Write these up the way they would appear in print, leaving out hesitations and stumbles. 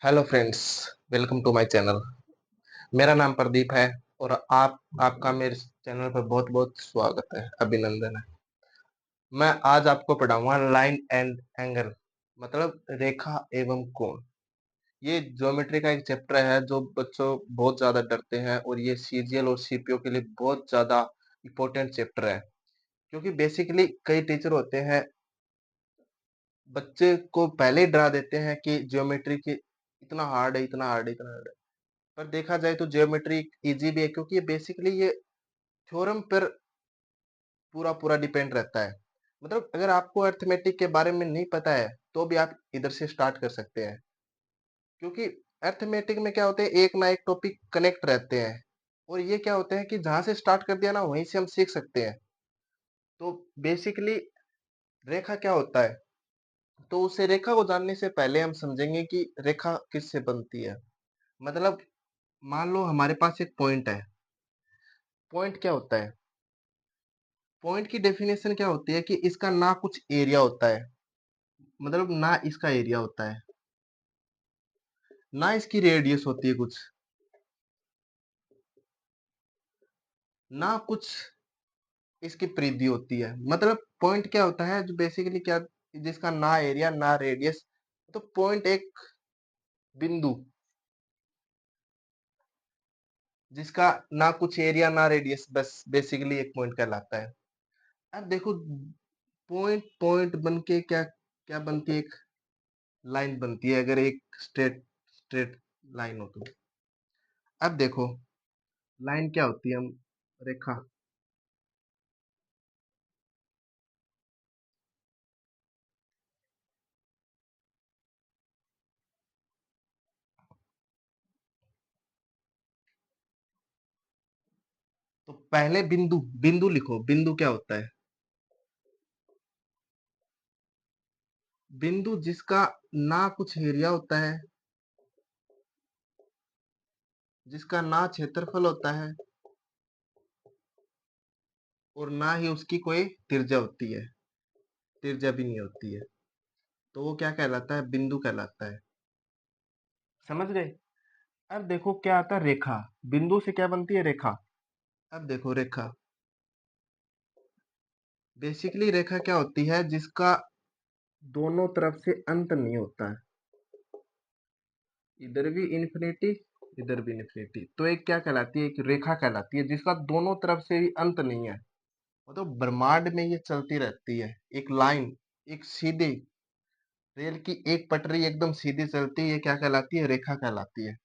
Hello friends, welcome to my channel. मेरा नाम प्रदीप है और आपका मेरे चैनल पर बहुत-बहुत स्वागत है, अभिनंदन है। मैं आज आपको पढ़ाऊंगा लाइन एंड एंगल, मतलब रेखा एवं कोण। ये ज्योमेट्री का एक चैप्टर है जो बच्चों बहुत ज्यादा डरते हैं और ये सीजीएल और सीपीओ के लिए बहुत ज्यादा इम्पोर्टेंट चैप्टर है, क्योंकि बेसिकली कई टीचर होते हैं बच्चे को पहले ही डरा देते हैं कि ज्योमेट्री की इतना हार्ड है, इतना हार्ड है, इतना हार्ड है। पर देखा जाए तो ज्योमेट्री इजी भी है, क्योंकि ये बेसिकली ये थ्योरम पर पूरा पूरा डिपेंड रहता है। मतलब अगर आपको अर्थमेटिक के बारे में नहीं पता है तो भी आप इधर से स्टार्ट कर सकते हैं, क्योंकि अर्थमेटिक में क्या होते हैं, एक ना एक टॉपिक कनेक्ट रहते हैं और ये क्या होते हैं कि जहां से स्टार्ट कर दिया ना वहीं से हम सीख सकते हैं। तो बेसिकली रेखा क्या होता है, तो उसे रेखा को जानने से पहले हम समझेंगे कि रेखा किससे बनती है। मतलब मान लो हमारे पास एक पॉइंट है। पॉइंट क्या होता है? पॉइंट की डेफिनेशन क्या होती है कि इसका ना कुछ एरिया होता है, मतलब ना इसका एरिया होता है, ना इसकी रेडियस होती है कुछ, ना कुछ इसकी परिधि होती है। मतलब पॉइंट क्या होता है, जो बेसिकली क्या, जिसका ना एरिया ना रेडियस। तो पॉइंट एक बिंदु जिसका ना कुछ एरिया ना रेडियस, बस बेसिकली एक पॉइंट कहलाता है। अब देखो, पॉइंट पॉइंट बन के क्या क्या बनती है, एक लाइन बनती है, अगर एक स्ट्रेट स्ट्रेट लाइन हो तो। अब देखो, लाइन क्या होती है, हम रेखा। तो पहले बिंदु, बिंदु लिखो। बिंदु क्या होता है? बिंदु जिसका ना कुछ एरिया होता है, जिसका ना क्षेत्रफल होता है और ना ही उसकी कोई त्रिज्या होती है, त्रिज्या भी नहीं होती है, तो वो क्या कहलाता है? बिंदु कहलाता है। समझ गए? अब देखो क्या आता है, रेखा। बिंदु से क्या बनती है? रेखा। अब देखो रेखा, बेसिकली रेखा क्या होती है, जिसका दोनों तरफ से अंत नहीं होता है, इधर भी इन्फिनिटी, इधर भी इन्फिनिटी, तो एक क्या कहलाती है? एक रेखा कहलाती है, जिसका दोनों तरफ से भी अंत नहीं है। मतलब ब्रह्मांड में ये चलती रहती है, एक लाइन, एक सीधी रेल की एक पटरी एकदम सीधी चलती है, ये क्या कहलाती है? रेखा कहलाती है।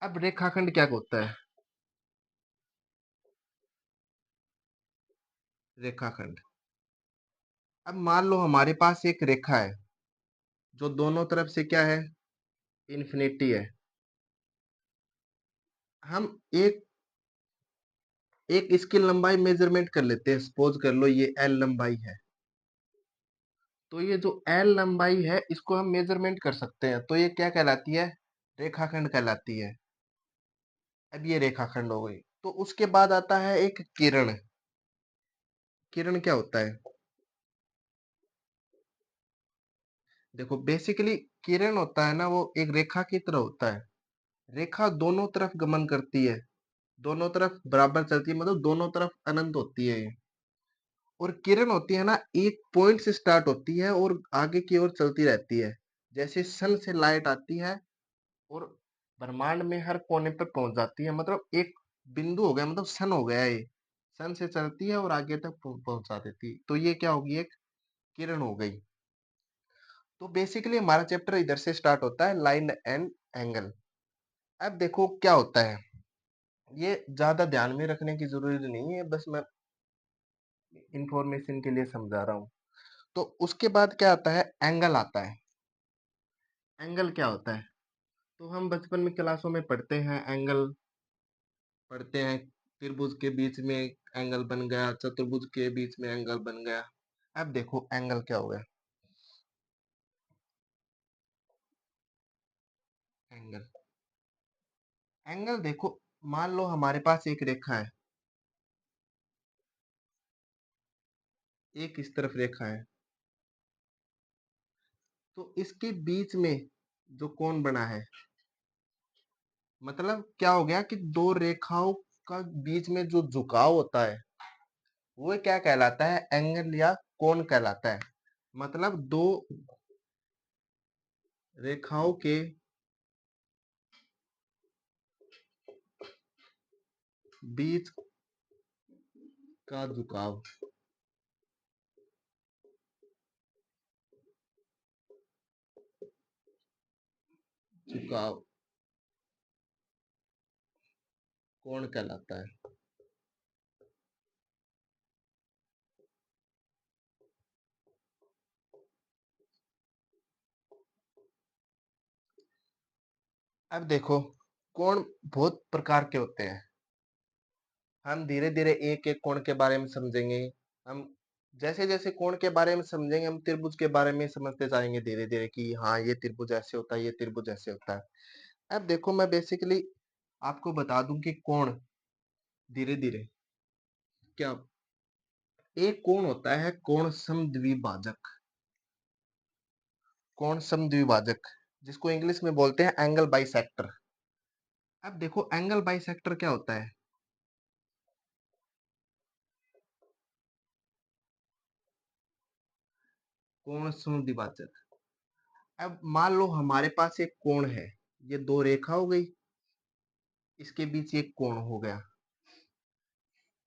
अब रेखाखंड क्या होता है? रेखाखंड, अब मान लो हमारे पास एक रेखा है जो दोनों तरफ से क्या है? इन्फिनिटी है। हम एक एक इसकी लंबाई मेजरमेंट कर लेते हैं, सपोज कर लो ये एल लंबाई है। तो ये जो एल लंबाई है इसको हम मेजरमेंट कर सकते हैं, तो ये क्या कहलाती है? रेखाखंड कहलाती है। अब ये रेखाखंड हो गई। तो उसके बाद आता है एक किरण। किरण क्या होता है? देखो बेसिकली किरण होता है ना, वो एक रेखा की तरह होता है। रेखा दोनों तरफ गमन करती है, दोनों तरफ बराबर चलती है, मतलब दोनों तरफ अनंत होती है ये। और किरण होती है ना, एक पॉइंट से स्टार्ट होती है और आगे की ओर चलती रहती है। जैसे सन से लाइट आती है और ब्रह्मांड में हर कोने पर पहुंच जाती है, मतलब एक बिंदु हो गया, मतलब सन हो गया ये। सन से चलती है और आगे तक पहुंचा देती है, तो ये क्या होगी? एक किरण हो गई। तो बेसिकली हमारा चैप्टर इधर से स्टार्ट होता है, लाइन एंड एंगल। अब देखो क्या होता है, ये ज्यादा ध्यान में रखने की जरूरत नहीं है, बस मैं इंफॉर्मेशन के लिए समझा रहा हूँ। तो उसके बाद क्या आता है? एंगल आता है। एंगल क्या होता है? तो हम बचपन में क्लासों में पढ़ते हैं, एंगल पढ़ते हैं। त्रिभुज के बीच में एंगल बन गया, चतुर्भुज के बीच में एंगल बन गया। अब देखो एंगल क्या हो गया। एंगल, एंगल देखो, मान लो हमारे पास एक रेखा है, एक इस तरफ रेखा है, तो इसके बीच में जो कोण बना है, मतलब क्या हो गया कि दो रेखाओं का बीच में जो झुकाव होता है वो क्या कहलाता है, एंगल या कोण कहलाता है। मतलब दो रेखाओं के बीच का झुकाव, झुकाव कोण कहलाता है। अब देखो, कोण बहुत प्रकार के होते हैं। हम धीरे धीरे एक एक कोण के बारे में समझेंगे। हम जैसे जैसे कोण के बारे में समझेंगे, हम त्रिभुज के बारे में समझते जाएंगे धीरे धीरे कि हाँ ये त्रिभुज ऐसे होता है, ये त्रिभुज ऐसे होता है। अब देखो, मैं बेसिकली आपको बता दूं कि कोण धीरे धीरे क्या, एक कोण होता है कोण समद्विभाजक। कोण समद्विभाजक जिसको इंग्लिश में बोलते हैं एंगल बाइसेक्टर। अब देखो, एंगल बाइसेक्टर क्या होता है। कोण समद्विभाजक, अब मान लो हमारे पास एक कोण है, ये दो रेखा हो गई, इसके बीच एक कोण हो गया,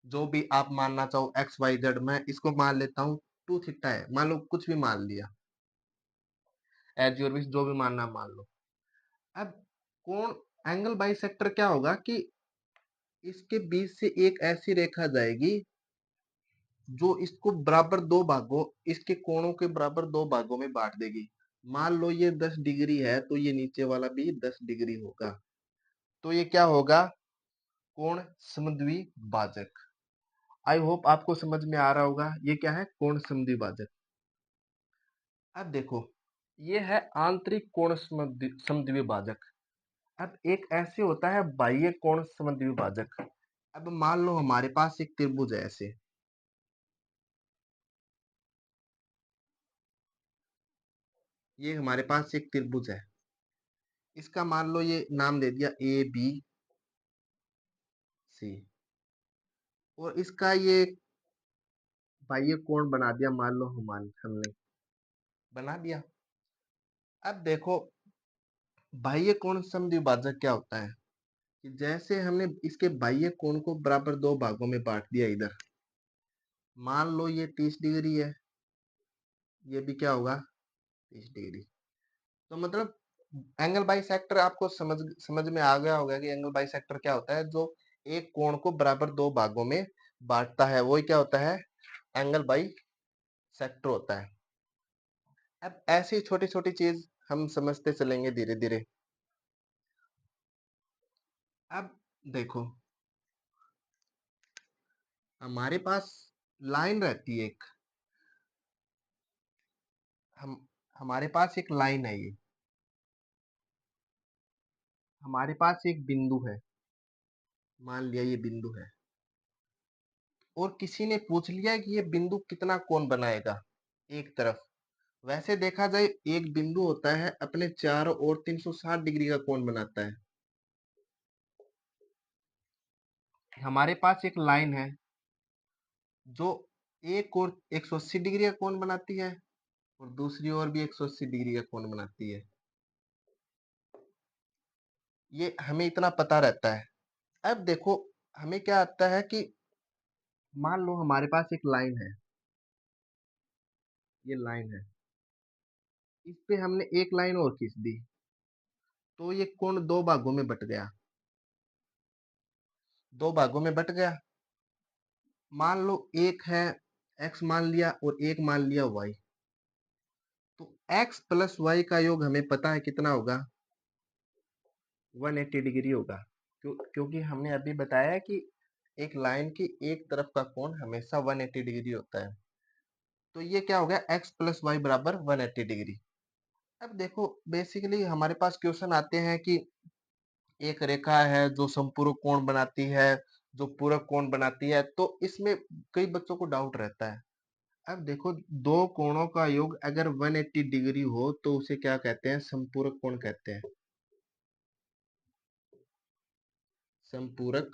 जो भी आप मानना चाहो एक्स वाई जेड, मैं इसको मान लेता हूँ टू थीटा है, मान लो कुछ भी मान लिया, एज योर विश, जो भी मानना मान लो। अब कोण एंगल बाइसेक्टर क्या होगा कि इसके बीच से एक ऐसी रेखा जाएगी जो इसको बराबर दो भागों, इसके कोणों के बराबर दो भागों में बांट देगी। मान लो ये 10 डिग्री है तो ये नीचे वाला भी 10 डिग्री होगा, तो ये क्या होगा, कोण समद्विभाजक। आई होप आपको समझ में आ रहा होगा ये क्या है, कोण समद्विभाजक। अब देखो, ये है आंतरिक कोण समद्विभाजक। अब एक ऐसे होता है बाह्य कोण समद्विभाजक। अब मान लो हमारे पास एक त्रिभुज है ऐसे, ये हमारे पास एक त्रिभुज है, इसका मान लो ये नाम दे दिया ए बी सी, और इसका ये बाह्य कोण बना दिया, मान लो हमने बना दिया। अब देखो, बाह्य कोण समद्विभाजक क्या होता है कि जैसे हमने इसके बाह्य कोण को बराबर दो भागों में बांट दिया इधर, मान लो ये 30 डिग्री है, ये भी क्या होगा 30 डिग्री। तो मतलब एंगल बाइसेक्टर आपको समझ समझ में आ गया होगा कि एंगल बाइसेक्टर क्या होता है, जो एक कोण को बराबर दो भागों में बांटता है, वही क्या होता है, एंगल बाइसेक्टर होता है। अब ऐसी छोटी छोटी चीज हम समझते चलेंगे धीरे धीरे। अब देखो, हमारे पास लाइन रहती है एक, हम हमारे पास एक लाइन है, ये हमारे पास एक बिंदु है, मान लिया ये बिंदु है, और किसी ने पूछ लिया कि ये बिंदु कितना कोण बनाएगा एक तरफ। वैसे देखा जाए एक बिंदु होता है अपने चारों ओर 360 डिग्री का कोण बनाता है। हमारे पास एक लाइन है जो एक और 180 डिग्री का कोण बनाती है, और दूसरी ओर भी 180 डिग्री का कोण बनाती है। ये हमें इतना पता रहता है। अब देखो, हमें क्या आता है कि मान लो हमारे पास एक लाइन है, ये लाइन है, इस पे हमने एक लाइन और खींच दी, तो ये कोण दो भागों में बट गया, दो भागों में बट गया। मान लो एक है एक्स मान लिया और एक मान लिया वाई, तो एक्स प्लस वाई का योग हमें पता है कितना होगा, 180 डिग्री होगा। क्योंकि हमने अभी बताया है कि एक लाइन की एक तरफ का कोण हमेशा 180 डिग्री होता है। तो ये क्या हो गया, एक्स प्लस वाई बराबर 180 डिग्री। अब देखो, बेसिकली हमारे पास क्वेश्चन आते हैं कि एक रेखा है जो संपूरक कोण बनाती है, जो पूरक कोण बनाती है, तो इसमें कई बच्चों को डाउट रहता है। अब देखो, दो कोणों का योग अगर 180 डिग्री हो तो उसे क्या कहते हैं? संपूरक कोण कहते हैं। संपूरक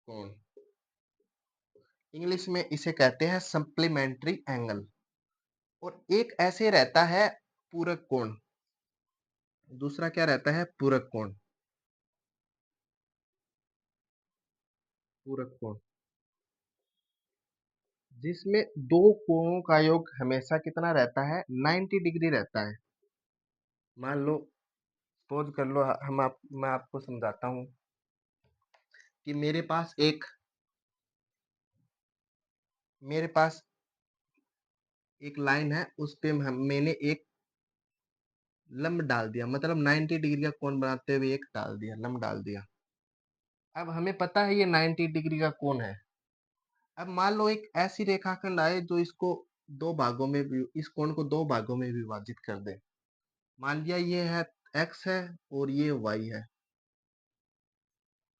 कोण, इंग्लिश में इसे कहते हैं सप्लीमेंट्री एंगल। और एक ऐसे रहता है पूरक कोण, दूसरा क्या रहता है? पूरक कोण। पूरक कोण जिसमें दो कोणों का योग हमेशा कितना रहता है? 90 डिग्री रहता है। मान लो, सपोज कर लो, मैं आपको समझाता हूँ कि मेरे पास एक लाइन है, उस पे मैंने एक लंब डाल दिया, मतलब 90 डिग्री का कोण बनाते हुए एक डाल दिया, लंब डाल दिया। अब हमें पता है ये 90 डिग्री का कोण है। अब मान लो एक ऐसी रेखाखंड आए जो इस कोण को दो भागों में विभाजित कर दे। मान लिया ये है x है और ये y है।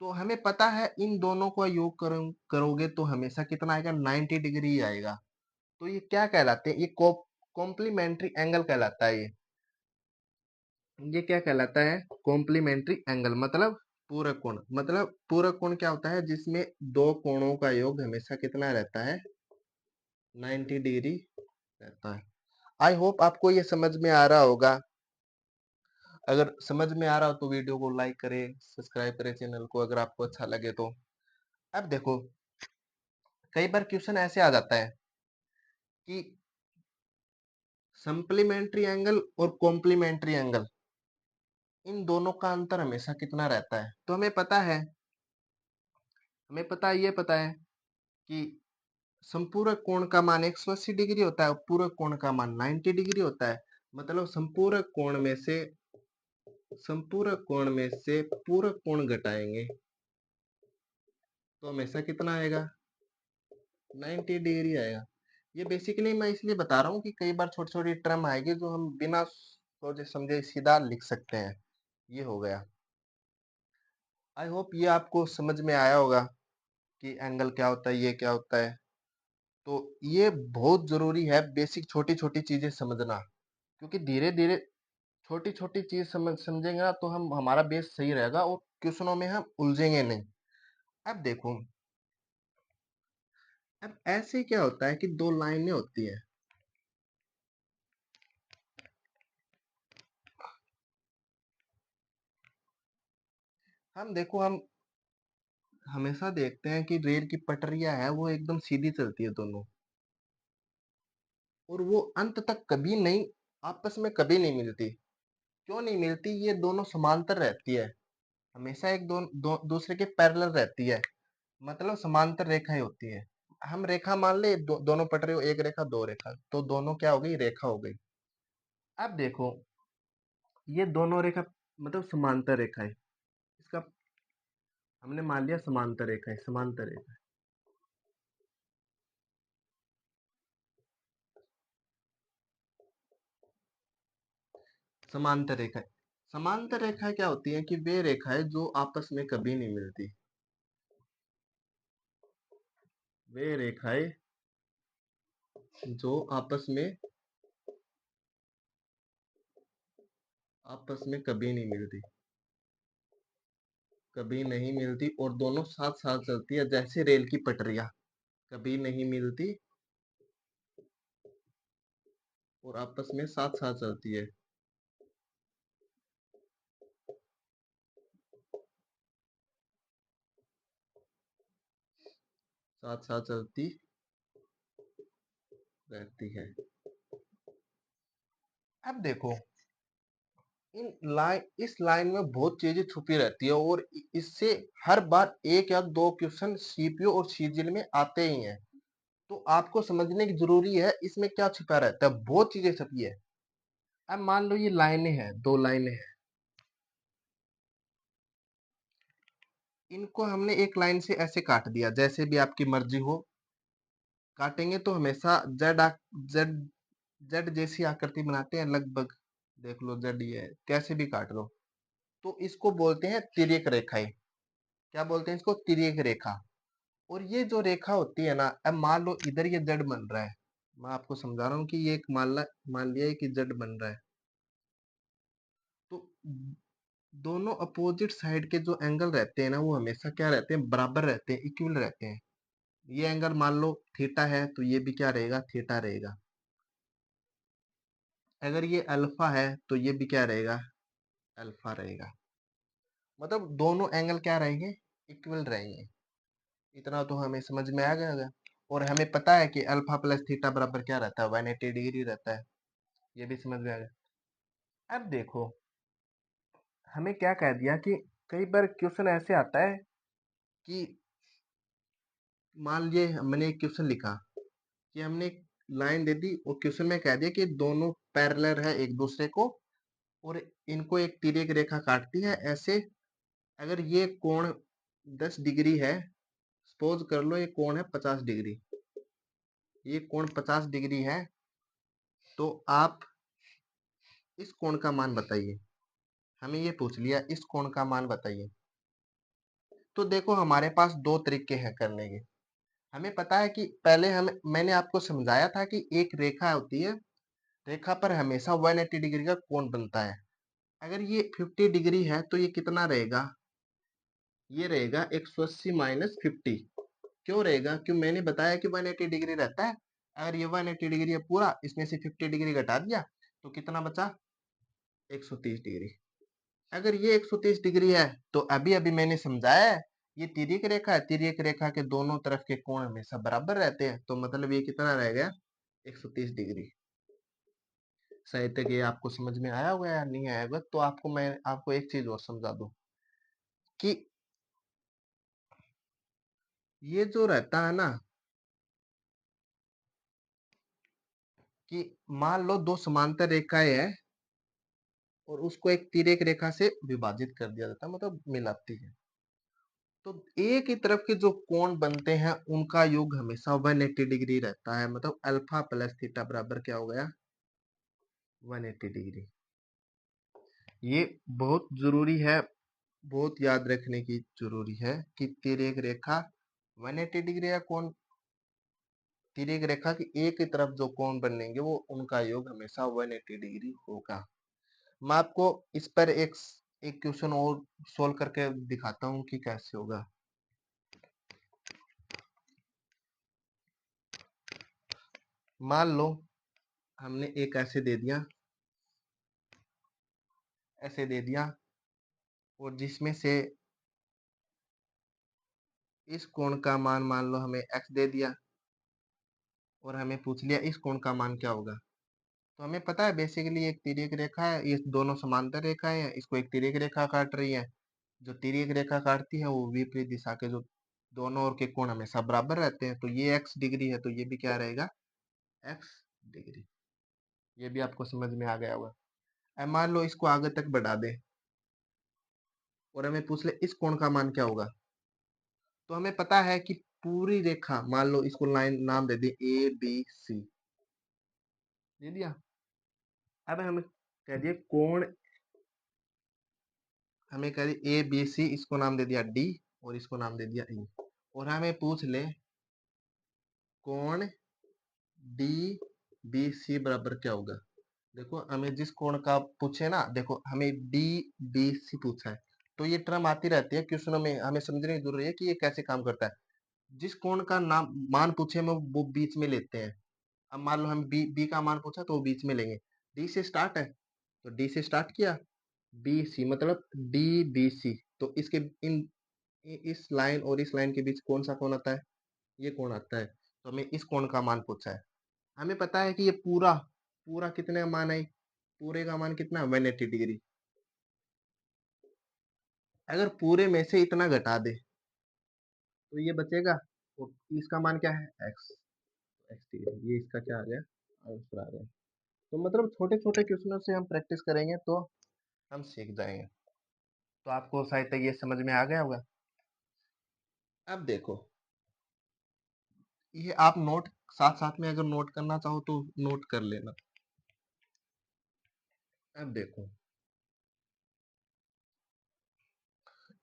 तो हमें पता है इन दोनों का योग करोगे तो हमेशा कितना आएगा? 90 डिग्री ही आएगा। तो ये क्या कहलाते हैं? ये कॉम्प्लीमेंट्री एंगल कहलाता है। ये क्या कहलाता है? कॉम्प्लीमेंट्री एंगल, मतलब पूरक कोण। मतलब पूरक कोण क्या होता है? जिसमें दो कोणों का योग हमेशा कितना रहता है? 90 डिग्री रहता है। आई होप आपको ये समझ में आ रहा होगा। अगर समझ में आ रहा हो तो वीडियो को लाइक करें, सब्सक्राइब करें चैनल को अगर आपको अच्छा लगे तो। अब देखो, कई बार क्वेश्चन ऐसे आ जाता है कि सप्लीमेंट्री एंगल और कॉम्प्लीमेंट्री एंगल, इन दोनों का अंतर हमेशा कितना रहता है? तो ये पता है कि संपूरक कोण का मान 180 डिग्री होता है और पूरक कोण का मान 90 डिग्री होता है। मतलब संपूरक कोण में से पूरक कोण घटाएंगे तो हमेशा कितना आएगा? 90 डिग्री आएगा। ये बेसिकली मैं इसलिए बता रहा हूँ कि कई बार छोटी छोटी टर्म आएगी जो हम बिना सोचे समझे सीधा लिख सकते हैं। ये हो गया। आई होप ये आपको समझ में आया होगा कि एंगल क्या होता है, ये क्या होता है। तो ये बहुत जरूरी है बेसिक छोटी छोटी चीजें समझना, क्योंकि धीरे धीरे छोटी छोटी चीज समझेंगे ना तो हमारा बेस सही रहेगा और क्वेश्चनों में हम उलझेंगे नहीं। अब देखो, अब ऐसे क्या होता है कि दो लाइनें होती है। हम हमेशा देखते हैं कि रेल की पटरियां है वो एकदम सीधी चलती है दोनों, और वो अंत तक कभी नहीं, आपस में कभी नहीं मिलती। क्यों नहीं मिलती? ये दोनों समांतर रहती है, हमेशा दूसरे के पैरेलल रहती है, मतलब समांतर रेखाएं होती है। हम रेखा मान ले, दोनों पटरी, एक रेखा दो रेखा, तो दोनों क्या हो गई? रेखा हो गई। अब देखो, ये दोनों रेखा मतलब समांतर रेखा है, इसका हमने मान लिया समांतर रेखा है, समांतर रेखा। समांतर रेखा, समांतर रेखाएं क्या होती है कि वे रेखाएं जो आपस में कभी नहीं मिलती। वे रेखाएं जो आपस में कभी नहीं मिलती, कभी नहीं मिलती, और दोनों साथ साथ चलती है, जैसे रेल की पटरियां कभी नहीं मिलती और आपस में साथ साथ चलती है। साथ साथ चलती रहती है। अब देखो, इस लाइन में बहुत चीजें छुपी रहती है, और इससे हर बार एक या दो क्वेश्चन सीपीओ और सीजीएल में आते ही हैं। तो आपको समझने की जरूरी है इसमें क्या छिपा रहता है, बहुत चीजें छुपी है। अब मान लो ये लाइनें हैं, दो लाइनें हैं, इनको हमने एक लाइन से ऐसे काट दिया, जैसे भी आपकी मर्जी हो। काटेंगे तो हमेशा जेड जेड जैसी आकृति बनाते हैं लगभग। देख लो, जेड ये है, कैसे भी काट लो। तो इसको बोलते हैं तिर्यक रेखाएं। क्या बोलते हैं इसको? तिर्यक रेखा। और ये जो रेखा होती है ना, अब मान लो इधर ये जेड बन रहा है, मैं आपको समझा रहा हूँ कि ये एक मान लिया कि जेड बन रहा है, तो दोनों अपोजिट साइड के जो एंगल रहते हैं ना, वो हमेशा क्या रहते हैं, बराबर रहते हैं, इक्वल रहते हैं। ये एंगल मान लो थीटा है, तो ये भी क्या रहेगा, थीटा रहेगा। अगर ये अल्फा है तो ये भी क्या रहेगा, अल्फा रहेगा। मतलब दोनों एंगल क्या रहेंगे, इक्वल रहेंगे। इतना तो हमें समझ में आ गया होगा। और हमें पता है कि अल्फा प्लस थीटा बराबर क्या रहता है, 180 डिग्री रहता है। ये भी समझ में आ गया। अब देखो, हमें क्या कह दिया कि कई बार क्वेश्चन ऐसे आता है कि मान लिए हमने एक क्वेश्चन लिखा कि हमने एक लाइन दे दी और क्वेश्चन में कह दिया कि दोनों पैरेलल है एक दूसरे को और इनको एक तिर्यक रेखा काटती है ऐसे। अगर ये कोण 10 डिग्री है, सपोज कर लो ये कोण है 50 डिग्री, ये कोण 50 डिग्री है, तो आप इस कोण का मान बताइए। हमें ये पूछ लिया इस कोण का मान बताइए। तो देखो हमारे पास दो तरीके हैं करने के। हमें पता है कि पहले मैंने आपको समझाया था कि एक रेखा होती है, रेखा पर हमेशा 180 डिग्री का कोण बनता है। अगर ये 50 डिग्री है तो ये कितना रहेगा, ये रहेगा 180 माइनस 50। क्यों रहेगा, क्यों, मैंने बताया कि 180 डिग्री रहता है। अगर ये 180 डिग्री है पूरा, इसमें से 50 डिग्री घटा दिया तो कितना बचा, 130 डिग्री। अगर ये 130 डिग्री है तो अभी अभी मैंने समझाया है, ये तिर्यक रेखा है, तिर्यक रेखा के दोनों तरफ के कोण हमेशा बराबर रहते हैं, तो मतलब ये कितना रह गया, 130 डिग्री। शायद तक ये आपको समझ में आया होगा या नहीं आया होगा, तो मैं आपको एक चीज और समझा दूं कि ये जो रहता है ना, कि मान लो दो समांतर रेखाएं हैं और उसको एक तिर्यक रेखा से विभाजित कर दिया जाता है, मतलब मिलाती है, तो एक ही तरफ के जो कोण बनते हैं उनका योग हमेशा 180 डिग्री रहता है। मतलब अल्फा प्लस थीटा बराबर क्या हो गया, 180 डिग्री। ये बहुत जरूरी है, बहुत याद रखने की जरूरी है कि तिर्यक रेखा 180 डिग्री का कोण, तिर्यक रेखा की एक ही तरफ जो कोण बनेंगे वो उनका योग हमेशा 180 डिग्री होगा। मैं आपको इस पर एक क्वेश्चन और सोल्व करके दिखाता हूँ कि कैसे होगा। मान लो हमने एक ऐसे दे दिया और जिसमें से इस कोण का मान मान लो हमें x दे दिया और हमें पूछ लिया इस कोण का मान क्या होगा। तो हमें पता है बेसिकली एक तिर्यक रेखा है, ये दोनों समांतर रेखाएं हैं, इसको एक तिर्यक रेखा काट रही है। जो तिर्यक रेखा काटती है वो विपरीत दिशा के जो दोनों ओर के कोण हमेशा बराबर रहते हैं, तो ये x डिग्री है तो ये भी क्या रहेगा, x डिग्री। ये भी आपको समझ में आ गया होगा। अब मान लो इसको आगे तक बढ़ा दे और हमें पूछ ले इस कोण का मान क्या होगा। तो हमें पता है कि पूरी रेखा, मान लो इसको लाइन नाम दे दी ABC, दे दिया। अब हमें कह दिया कोण, हमें कह दी ABC, इसको नाम दे दिया D और इसको नाम दे दिया E। और हमें पूछ ले कोण DBC बराबर क्या होगा। देखो हमें जिस कोण का पूछे ना, देखो हमें DBC पूछा है, तो ये टर्म आती रहती है क्वेश्चनों में, हमें समझने की जरूरत है कि ये कैसे काम करता है। जिस कोण का नाम मान पूछे हम वो बीच में लेते हैं। अब मान लो हम बी का मान पूछा तो वो बीच में लेंगे। डी से स्टार्ट है तो डी से स्टार्ट किया, बी सी मतलब डी बी सी, तो इसके इन इस लाइन और इस लाइन के बीच कौन सा कोण आता है, ये कोण आता है। तो हमें इस कोण का मान पूछा है। हमें पता है कि ये पूरा पूरा कितने का मान है, पूरे का मान कितना, 180 डिग्री। अगर पूरे में से इतना घटा दे तो ये बचेगा, और इसका मान क्या है, एक्स, एक्स डिग्री, ये इसका क्या आ गया, आंसर आ गया। तो मतलब छोटे छोटे क्वेश्चनों से हम प्रैक्टिस करेंगे तो हम सीख जाएंगे। तो आपको शायद तक ये समझ में आ गया होगा। अब देखो, ये आप नोट साथ साथ में अगर नोट करना चाहो तो नोट कर लेना। अब देखो,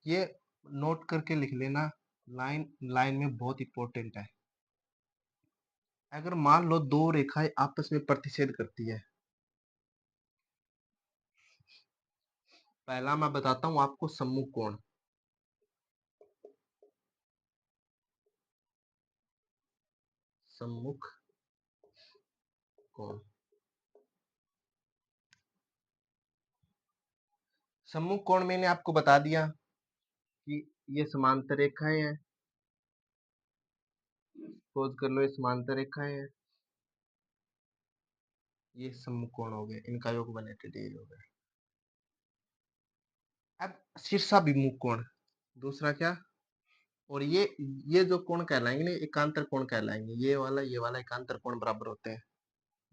ये नोट करके लिख लेना, लाइन लाइन में बहुत इंपॉर्टेंट है। अगर मान लो दो रेखाएं आपस में प्रतिच्छेद करती है, पहला मैं बताता हूं आपको सम्मुख कोण। सम्मुख कोण, सम्मुख कोण मैंने आपको बता दिया कि ये समांतर रेखाएं हैं। खोज कर लो, ये समांतर रेखाएं हैं, ये सम्मुख कोण हो गए, इनका योग 180 डिग्री हो गया। अब शीर्षाभिमुख कोण, दूसरा क्या, और ये जो कोण कहलाएंगे ना, एकांतर कोण कहलाएंगे। ये वाला एकांतर कोण बराबर होते हैं।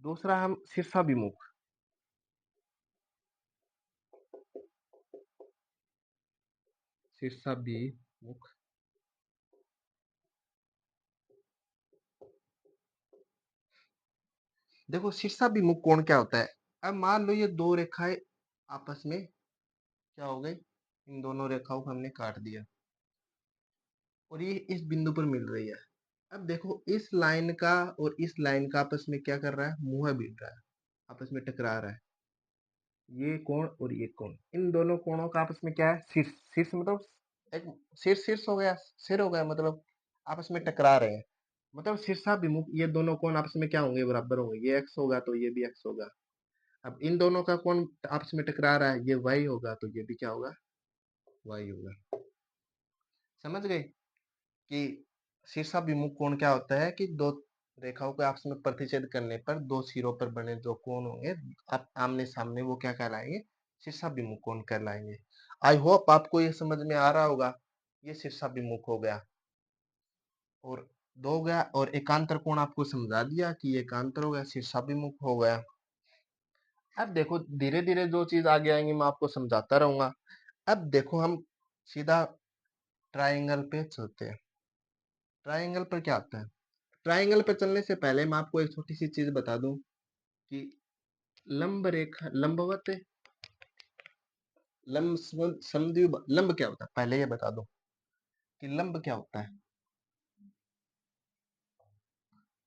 दूसरा हम शीर्षाभिमुख, शीर्षाभिमुख, देखो शीर्षाभिमुख कोण क्या होता है। अब मान लो ये दो रेखाएं आपस में क्या हो गई, इन दोनों रेखाओं को हमने काट दिया और ये इस बिंदु पर मिल रही है। अब देखो इस लाइन का और इस लाइन का आपस में क्या कर रहा है, मुंह भिड़ रहा है, आपस में टकरा रहा है। ये कोण और ये कोण, इन दोनों कोणों का आपस में क्या है, शीर्ष। शीर्ष मतलब एक शीर्ष, शीर्ष हो गया, सिर हो गया, मतलब आपस में टकरा रहे हैं। मतलब शीर्षाभिमुख ये दोनों कोण आपस में क्या होंगे, बराबर होंगे। ये एक्स होगा तो ये भी एक्स होगा। अब इन दोनों का कोण आपस में टकरा रहा है, ये वाई होगा तो ये भी क्या होगा, वाई होगा। समझ गए कि शीर्षाभिमुख कोण क्या होता है, कि दो रेखाओं के आपस में प्रतिच्छेद करने पर दो सिरों पर बने जो कोण होंगे आप आमने सामने, वो क्या कहलाएंगे, शीर्षाभिमुख कोण कहलाएंगे। आई होप आपको ये समझ में आ रहा होगा। ये शीर्षाभिमुख हो गया और दो हो गया, और एकांतर कोण आपको समझा दिया कि ये एकांतर हो गया, शीर्षाभिमुख हो गया। अब देखो धीरे धीरे जो चीज आगे आएंगी मैं आपको समझाता रहूंगा। अब देखो हम सीधा ट्राइंगल पे चलते हैं। ट्राइंगल पर क्या आता है, ट्राइंगल पर चलने से पहले मैं आपको एक छोटी सी चीज बता दूं कि लंब रेखा, लंबवत, लंब समद्विबाहु, लंब क्या होता है पहले ये बता दो कि लंब क्या होता है।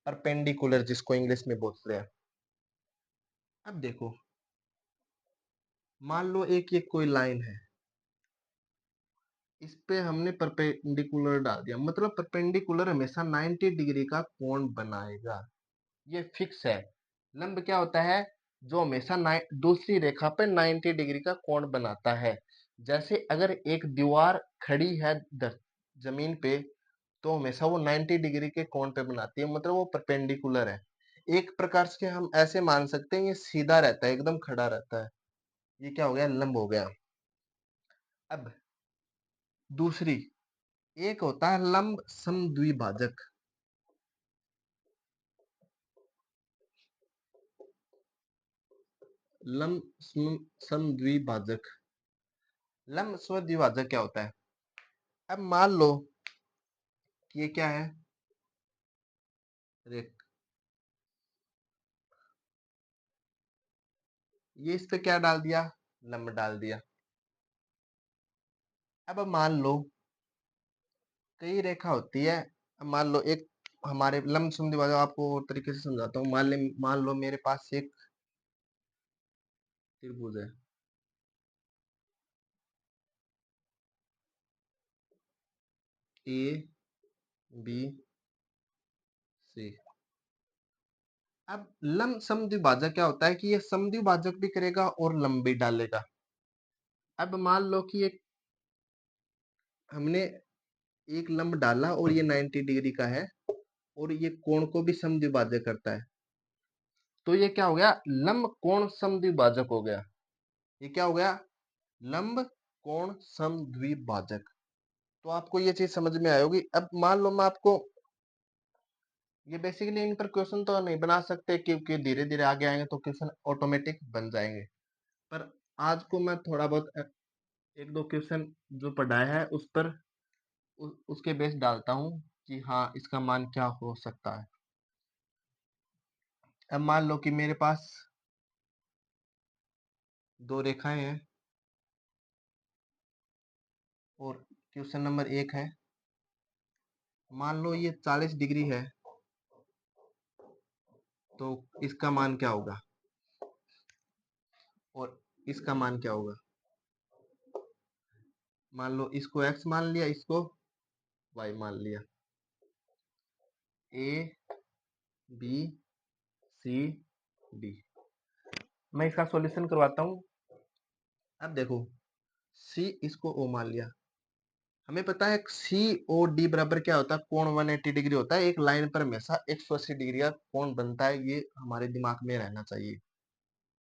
परपेंडिकुलर जिसको इंग्लिश में बोलते हैं। अब देखो मान लो एक ये कोई लाइन है, इस पे हमने परपेंडिकुलर डाल दिया, मतलब परपेंडिकुलर हमेशा 90 डिग्री का कोण बनाएगा, ये फिक्स है। लंब क्या होता है, जो हमेशा दूसरी रेखा पर 90 डिग्री का कोण बनाता है। जैसे अगर एक दीवार खड़ी है जमीन पे, तो हमेशा वो 90 डिग्री के कोण पे बनाती है, मतलब वो परपेंडिकुलर है। एक प्रकार से हम ऐसे मान सकते हैं ये सीधा रहता है, एकदम खड़ा रहता है। ये क्या हो गया, लंब हो गया। अब दूसरी, एक होता है लंब समद्विभाजक। लंब समद्विभाजक, लंब समद्विभाजक क्या होता है। अब मान लो कि ये क्या है, रेख, ये इस पे क्या डाल दिया, लंब डाल दिया। अब मान लो कई रेखा होती है। अब मान लो एक हमारे लंब समद्विभाजक, आपको और तरीके से समझाता हूँ। मान लो मेरे पास एक त्रिभुज है, ए बी सी। अब लंब समद्विभाजक क्या होता है कि ये समद्विभाजक भी करेगा और लंब भी डालेगा। अब मान लो कि एक हमने एक लंब डाला और ये 90 डिग्री का है और ये कोण को भी समद्विभाजक करता है, तो ये क्या हो गया, लंब कोण समद्विभाजक हो गया। ये क्या हो गया, लंब कोण समद्विभाजक। तो आपको ये चीज समझ में आई होगी। अब मान लो मैं आपको, ये बेसिकली इन पर क्वेश्चन तो नहीं बना सकते क्योंकि धीरे धीरे आगे आएंगे तो क्वेश्चन ऑटोमेटिक बन जाएंगे, पर आज को मैं थोड़ा बहुत एक दो क्वेश्चन जो पढ़ाया है उस पर उसके बेस डालता हूँ कि हाँ इसका मान क्या हो सकता है। अब मान लो कि मेरे पास दो रेखाएं हैं और क्वेश्चन नंबर 1 है मान लो ये 40 डिग्री है, तो इसका मान क्या होगा और इसका मान क्या होगा? मान लो इसको x मान लिया, इसको y मान लिया। A B C D. मैं इसका सॉल्यूशन करवाता हूँ। अब देखो, सी इसको ओ मान लिया। हमें पता है सी ओ डी बराबर क्या होता है, कोण 180 डिग्री होता है। एक लाइन पर हमेशा 180 डिग्री का कोण बनता है, ये हमारे दिमाग में रहना चाहिए।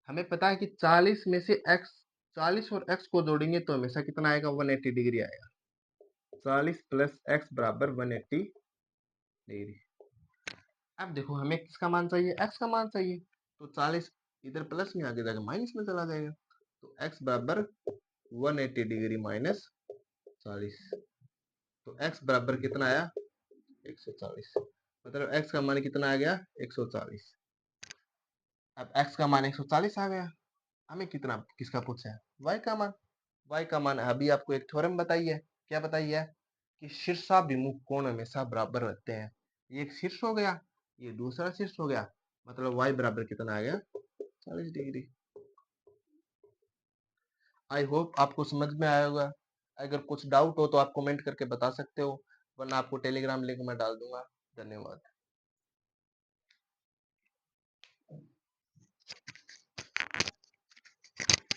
हमें पता है कि 40 में से x, 40 और x को जोड़ेंगे तो हमेशा कितना आएगा, 180 डिग्री आएगा। 40 प्लस x बराबर 180 डिग्री। अब देखो हमें किसका मान चाहिए, x का मान चाहिए। तो 40 इधर प्लस में आगे जाकर माइनस में चला जाएगा। तो x बराबर 180 डिग्री माइनस 40। तो x बराबर कितना आया, 140। मतलब x का मान कितना आ गया, 140। अब x का मान 140 आ गया। हमें कितना किसका पूछा है, y का मान। y का मान अभी आपको एक थ्योरम बताई है। क्या बताई है कि शीर्षाभिमुख कोण हमेशा बराबर रहते हैं। ये एक शीर्ष हो गया, ये दूसरा शीर्ष हो गया। मतलब y बराबर कितना आ गया, 40 डिग्री। आई होप आपको समझ में आया होगा। अगर कुछ डाउट हो तो आप कमेंट करके बता सकते हो, वरना आपको टेलीग्राम लिंक में डाल दूंगा। धन्यवाद।